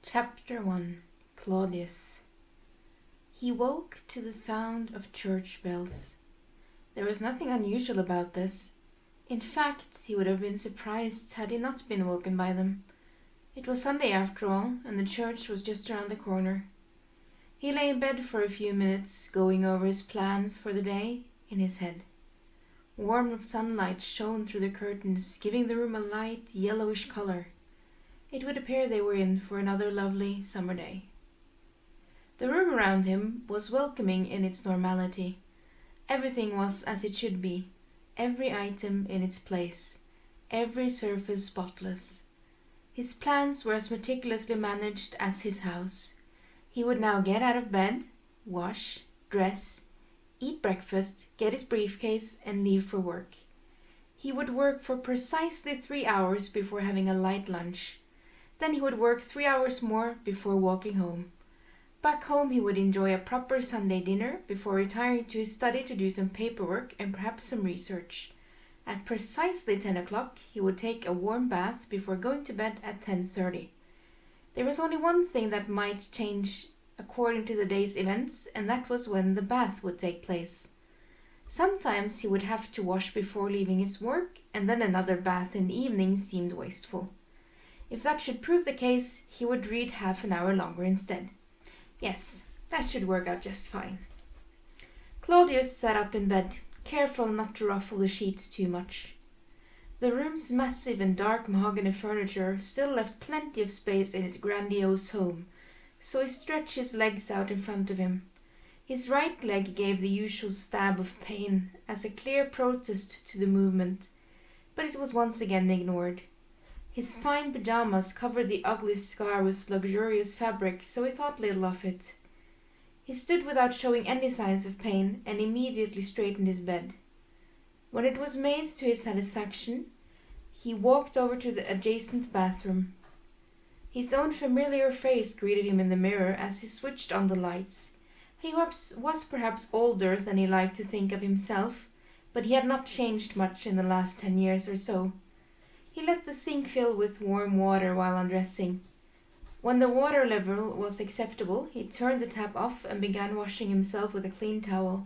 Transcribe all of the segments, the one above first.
Chapter 1. Claudius. He woke to the sound of church bells. There was nothing unusual about this. In fact, he would have been surprised had he not been woken by them. It was Sunday after all, and the church was just around the corner. He lay in bed for a few minutes, going over his plans for the day in his head. Warm sunlight shone through the curtains, giving the room a light, yellowish color. It would appear they were in for another lovely summer day. The room around him was welcoming in its normality. Everything was as it should be, every item in its place, every surface spotless. His plans were as meticulously managed as his house. He would now get out of bed, wash, dress, eat breakfast, get his briefcase, and leave for work. He would work for precisely 3 hours before having a light lunch. Then he would work 3 hours more before walking home. Back home he would enjoy a proper Sunday dinner before retiring to his study to do some paperwork and perhaps some research. At precisely 10 o'clock he would take a warm bath before going to bed at 10:30. There was only one thing that might change according to the day's events, and that was when the bath would take place. Sometimes he would have to wash before leaving his work, and then another bath in the evening seemed wasteful. If that should prove the case, he would read half an hour longer instead. Yes, that should work out just fine. Claudius sat up in bed, careful not to ruffle the sheets too much. The room's massive and dark mahogany furniture still left plenty of space in his grandiose home, so he stretched his legs out in front of him. His right leg gave the usual stab of pain as a clear protest to the movement, but it was once again ignored. His fine pajamas covered the ugly scar with luxurious fabric, so he thought little of it. He stood without showing any signs of pain and immediately straightened his bed. When it was made to his satisfaction, he walked over to the adjacent bathroom. His own familiar face greeted him in the mirror as he switched on the lights. He was perhaps older than he liked to think of himself, but he had not changed much in the last 10 years or so. He let the sink fill with warm water while undressing. When the water level was acceptable, he turned the tap off and began washing himself with a clean towel.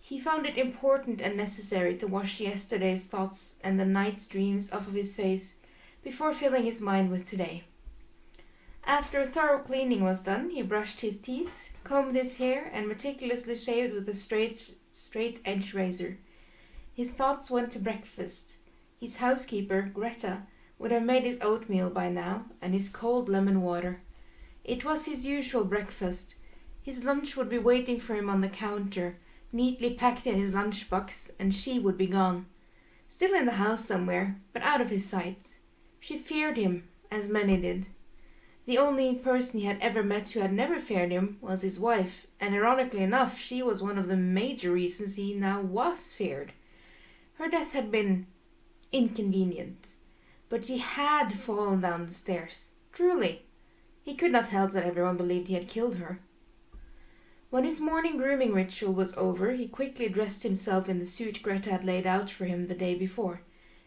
He found it important and necessary to wash yesterday's thoughts and the night's dreams off of his face before filling his mind with today. After a thorough cleaning was done, he brushed his teeth, combed his hair, and meticulously shaved with a straight-edge razor. His thoughts went to breakfast. His housekeeper, Greta, would have made his oatmeal by now, and his cold lemon water. It was his usual breakfast. His lunch would be waiting for him on the counter, neatly packed in his lunchbox, and she would be gone. Still in the house somewhere, but out of his sight. She feared him, as many did. The only person he had ever met who had never feared him was his wife, and ironically enough, she was one of the major reasons he now was feared. Her death had been inconvenient, but she had fallen down the stairs. Truly, he could not help that everyone believed he had killed her. When his morning grooming ritual was over, he quickly dressed himself in the suit Greta had laid out for him the day before.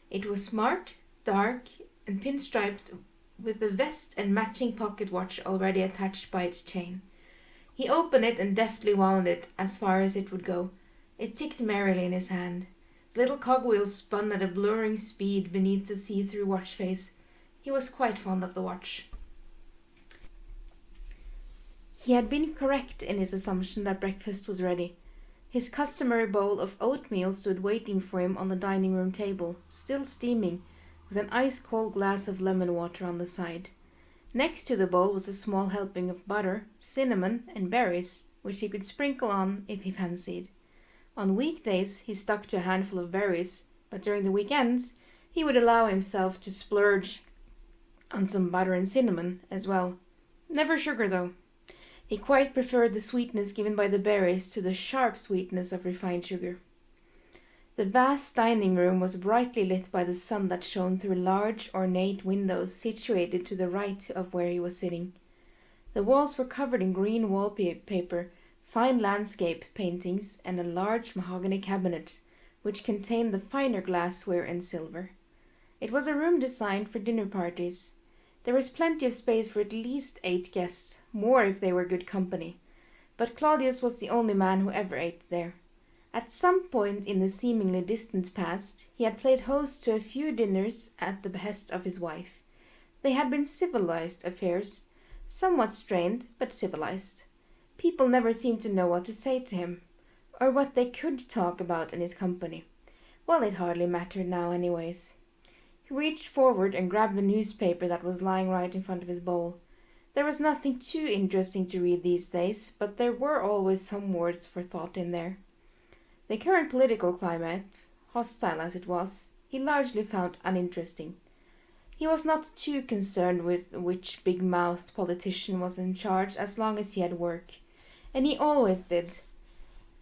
It was smart, dark, and pinstriped, with a vest and matching pocket watch already attached by its chain. He opened it and deftly wound it as far as it would go. It ticked merrily in his hand. The little cogwheels spun at a blurring speed beneath the see-through watch face. He was quite fond of the watch. He had been correct in his assumption that breakfast was ready. His customary bowl of oatmeal stood waiting for him on the dining room table, still steaming, with an ice-cold glass of lemon water on the side. Next to the bowl was a small helping of butter, cinnamon, and berries, which he could sprinkle on if he fancied. On weekdays he stuck to a handful of berries, but during the weekends he would allow himself to splurge on some butter and cinnamon as well. Never sugar, though. He quite preferred the sweetness given by the berries to the sharp sweetness of refined sugar. The vast dining room was brightly lit by the sun that shone through large, ornate windows situated to the right of where he was sitting. The walls were covered in green wallpaper, fine landscape paintings, and a large mahogany cabinet, which contained the finer glassware and silver. It was a room designed for dinner parties. There was plenty of space for at least 8 guests, more if they were good company. But Claudius was the only man who ever ate there. At some point in the seemingly distant past, he had played host to a few dinners at the behest of his wife. They had been civilized affairs, somewhat strained, but civilized. People never seemed to know what to say to him, or what they could talk about in his company. Well, it hardly mattered now anyways. He reached forward and grabbed the newspaper that was lying right in front of his bowl. There was nothing too interesting to read these days, but there were always some words for thought in there. The current political climate, hostile as it was, he largely found uninteresting. He was not too concerned with which big-mouthed politician was in charge as long as he had work, and he always did.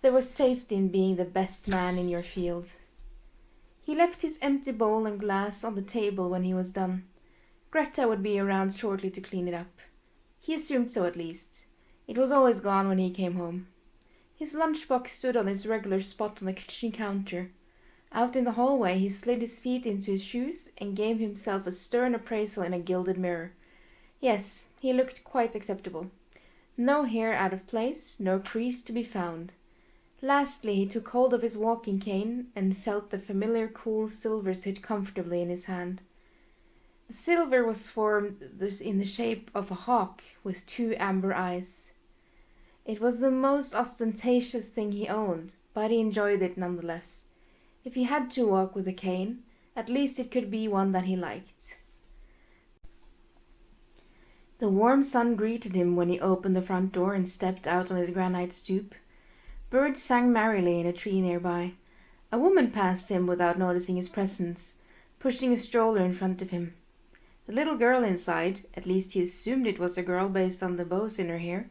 There was safety in being the best man in your field. He left his empty bowl and glass on the table when he was done. Greta would be around shortly to clean it up. He assumed so at least. It was always gone when he came home. His lunchbox stood on its regular spot on the kitchen counter. Out in the hallway he slid his feet into his shoes and gave himself a stern appraisal in a gilded mirror. Yes, he looked quite acceptable. No hair out of place, no crease to be found. Lastly, he took hold of his walking cane and felt the familiar cool silver sit comfortably in his hand. The silver was formed in the shape of a hawk with 2 amber eyes. It was the most ostentatious thing he owned, but he enjoyed it nonetheless. If he had to walk with a cane, at least it could be one that he liked. The warm sun greeted him when he opened the front door and stepped out on his granite stoop. Birds sang merrily in a tree nearby. A woman passed him without noticing his presence, pushing a stroller in front of him. The little girl inside, at least he assumed it was a girl based on the bows in her hair,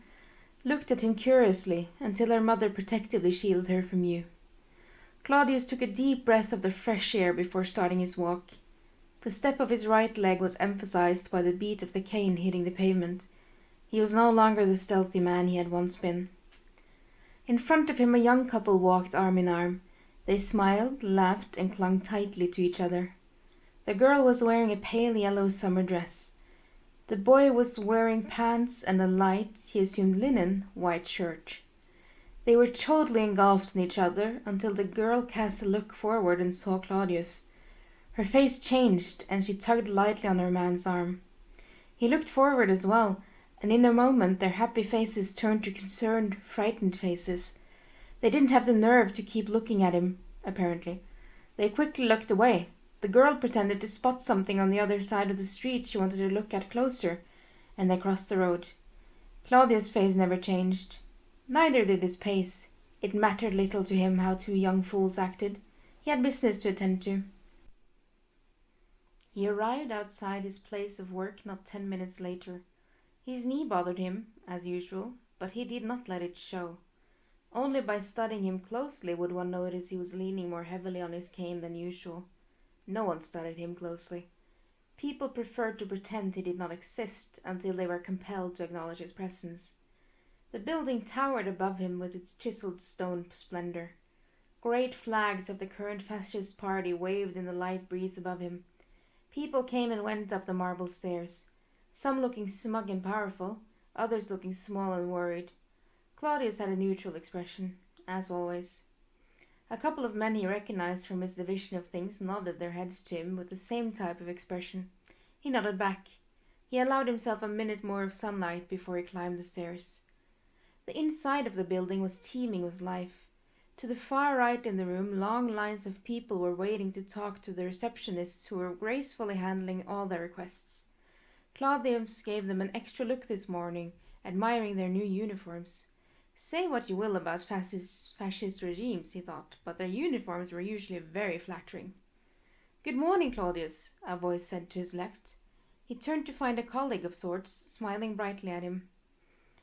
looked at him curiously until her mother protectively shielded her from view. Claudius took a deep breath of the fresh air before starting his walk. The step of his right leg was emphasized by the beat of the cane hitting the pavement. He was no longer the stealthy man he had once been. In front of him a young couple walked arm in arm. They smiled, laughed, and clung tightly to each other. The girl was wearing a pale yellow summer dress. The boy was wearing pants and a light, he assumed linen, white shirt. They were totally engulfed in each other until the girl cast a look forward and saw Claudius. Her face changed, and she tugged lightly on her man's arm. He looked forward as well, and in a moment their happy faces turned to concerned, frightened faces. They didn't have the nerve to keep looking at him, apparently. They quickly looked away. The girl pretended to spot something on the other side of the street she wanted to look at closer, and they crossed the road. Claudius' face never changed. Neither did his pace. It mattered little to him how 2 young fools acted. He had business to attend to. He arrived outside his place of work not 10 minutes later. His knee bothered him, as usual, but he did not let it show. Only by studying him closely would one notice he was leaning more heavily on his cane than usual. No one studied him closely. People preferred to pretend he did not exist until they were compelled to acknowledge his presence. The building towered above him with its chiseled stone splendor. Great flags of the current fascist party waved in the light breeze above him. People came and went up the marble stairs, some looking smug and powerful, others looking small and worried. Claudius had a neutral expression, as always. A couple of men he recognized from his division of things nodded their heads to him with the same type of expression. He nodded back. He allowed himself a minute more of sunlight before he climbed the stairs. The inside of the building was teeming with life. To the far right in the room, long lines of people were waiting to talk to the receptionists who were gracefully handling all their requests. Claudius gave them an extra look this morning, admiring their new uniforms. Say what you will about fascist regimes, he thought, but their uniforms were usually very flattering. "Good morning, Claudius," a voice said to his left. He turned to find a colleague of sorts, smiling brightly at him.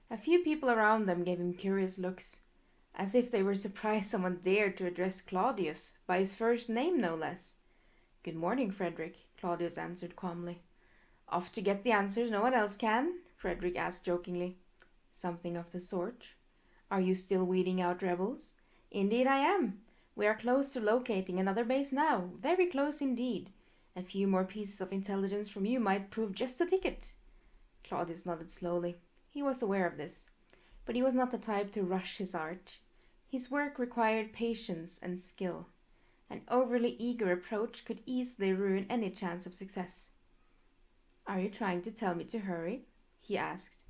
A few people around them gave him curious looks, as if they were surprised someone dared to address Claudius, by his first name no less. "Good morning, Frederick," Claudius answered calmly. "Off to get the answers no one else can?" Frederick asked jokingly. "Something of the sort. Are you still weeding out rebels?" "Indeed I am. We are close to locating another base now, very close indeed, A few more pieces of intelligence from you might prove just a ticket. Claudius nodded slowly. He was aware of this, but he was not the type to rush his art. His work required patience and skill. An overly eager approach could easily ruin any chance of success. "Are you trying to tell me to hurry?" he asked.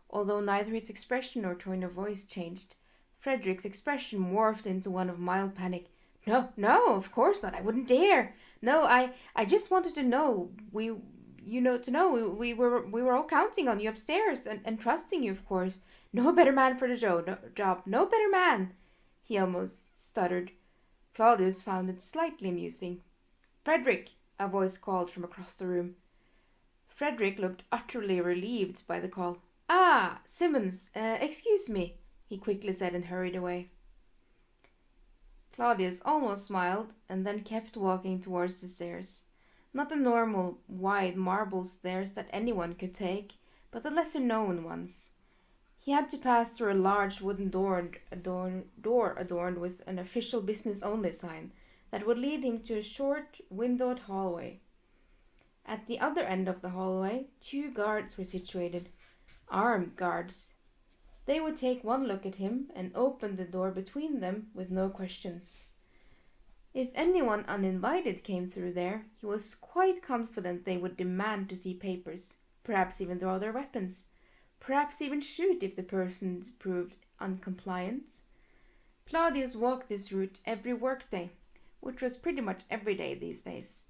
Although neither his expression nor tone of voice changed, Frederick's expression morphed into one of mild panic. "No, no, of course not. I wouldn't dare. No, I just wanted to know. We were all counting on you upstairs and trusting you, of course. No better man for the job. No better man," he almost stuttered. Claudius found it slightly amusing. "Frederick!" a voice called from across the room. Frederick looked utterly relieved by the call. "Ah, Simmons, excuse me," he quickly said and hurried away. Claudius almost smiled and then kept walking towards the stairs. Not the normal, wide marble stairs that anyone could take, but the lesser-known ones. He had to pass through a large wooden door adorned with an official business-only sign that would lead him to a short, windowed hallway. At the other end of the hallway, 2 guards were situated, armed guards. They would take one look at him and open the door between them with no questions. If anyone uninvited came through there, he was quite confident they would demand to see papers, perhaps even draw their weapons, perhaps even shoot if the person proved uncompliant. Claudius walked this route every workday, which was pretty much every day these days,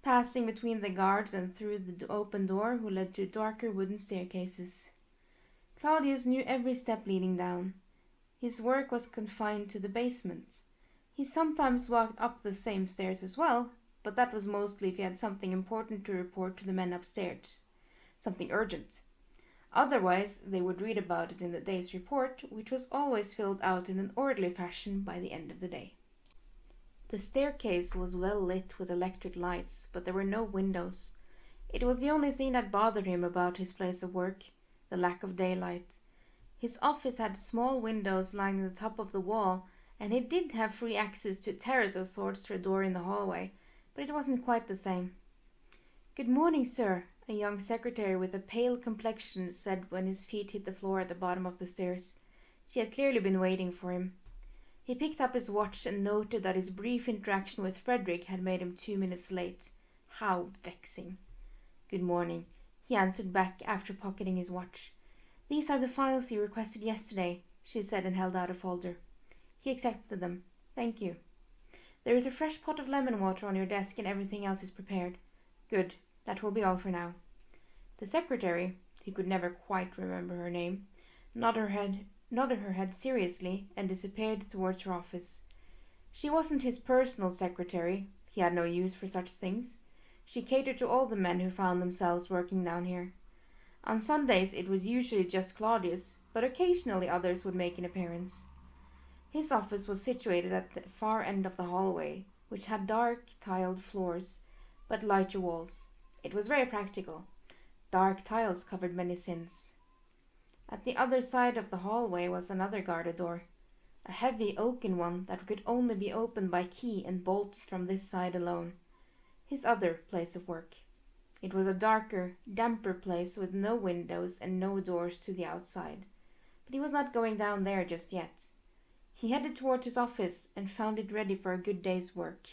passing between the guards and through the open door who led to darker wooden staircases. Claudius knew every step leading down. His work was confined to the basement. He sometimes walked up the same stairs as well, but that was mostly if he had something important to report to the men upstairs, something urgent. Otherwise, they would read about it in the day's report, which was always filled out in an orderly fashion by the end of the day. The staircase was well lit with electric lights, but there were no windows. It was the only thing that bothered him about his place of work, the lack of daylight. His office had small windows lining the top of the wall, and he did have free access to a terrace of sorts through a door in the hallway, but it wasn't quite the same. "Good morning, sir," a young secretary with a pale complexion said when his feet hit the floor at the bottom of the stairs. She had clearly been waiting for him. He picked up his watch and noted that his brief interaction with Frederick had made him 2 minutes late. How vexing. "Good morning," he answered back after pocketing his watch. "These are the files you requested yesterday," she said and held out a folder. He accepted them. "Thank you. There is a fresh pot of lemon water on your desk and everything else is prepared." "Good. That will be all for now." The secretary, he could never quite remember her name, nodded her head seriously and disappeared towards her office. She wasn't his personal secretary. He had no use for such things. She catered to all the men who found themselves working down here. On Sundays it was usually just Claudius, but occasionally others would make an appearance. His office was situated at the far end of the hallway, which had dark tiled floors, but lighter walls. It was very practical. Dark tiles covered many sins. At the other side of the hallway was another guarded door, a heavy oaken one that could only be opened by key and bolted from this side alone. His other place of work. It was a darker, damper place with no windows and no doors to the outside, but he was not going down there just yet. He headed towards his office and found it ready for a good day's work.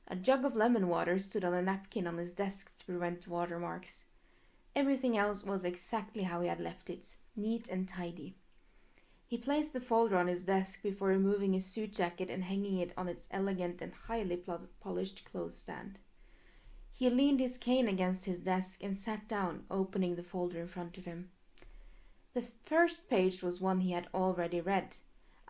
A jug of lemon water stood on a napkin on his desk to prevent watermarks. Everything else was exactly how he had left it, neat and tidy. He placed the folder on his desk before removing his suit jacket and hanging it on its elegant and highly polished clothes stand. He leaned his cane against his desk and sat down, opening the folder in front of him. The first page was one he had already read.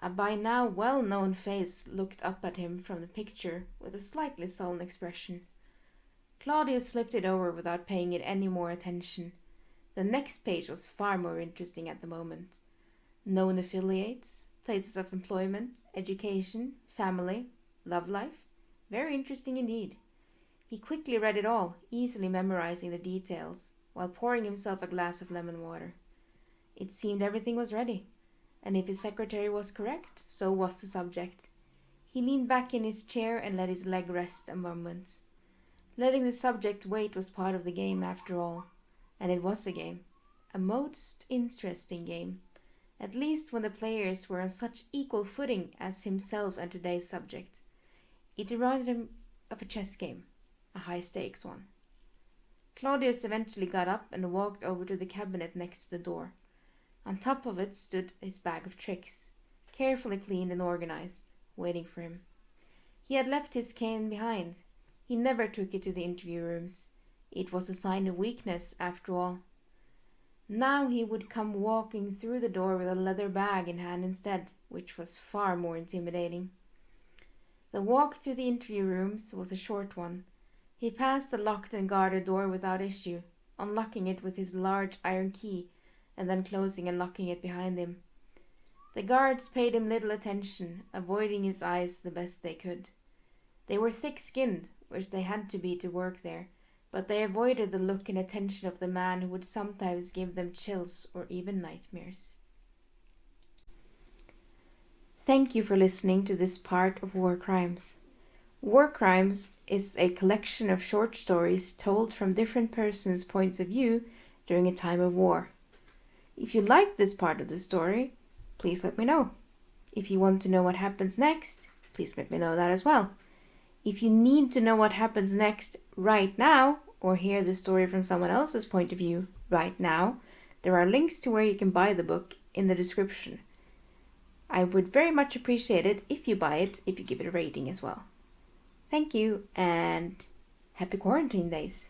A by now well-known face looked up at him from the picture with a slightly sullen expression. Claudius flipped it over without paying it any more attention. The next page was far more interesting at the moment. Known affiliates, places of employment, education, family, love life. Very interesting indeed. He quickly read it all, easily memorizing the details, while pouring himself a glass of lemon water. It seemed everything was ready, and if his secretary was correct, so was the subject. He leaned back in his chair and let his leg rest a moment. Letting the subject wait was part of the game after all, and it was a game. A most interesting game, at least when the players were on such equal footing as himself and today's subject. It reminded him of a chess game, a high-stakes one. Claudius eventually got up and walked over to the cabinet next to the door. On top of it stood his bag of tricks, carefully cleaned and organized, waiting for him. He had left his cane behind. He never took it to the interview rooms. It was a sign of weakness, after all. Now he would come walking through the door with a leather bag in hand instead, which was far more intimidating. The walk to the interview rooms was a short one. He passed the locked and guarded door without issue, unlocking it with his large iron key, and then closing and locking it behind him. The guards paid him little attention, avoiding his eyes the best they could. They were thick-skinned, which they had to be to work there, but they avoided the look and attention of the man who would sometimes give them chills or even nightmares. Thank you for listening to this part of Warcrimes. Warcrimes is a collection of short stories told from different persons' points of view during a time of war. If you like this part of the story, please let me know. If you want to know what happens next, please let me know that as well. If you need to know what happens next right now, or hear the story from someone else's point of view right now, there are links to where you can buy the book in the description. I would very much appreciate it if you buy it, if you give it a rating as well. Thank you, and happy quarantine days.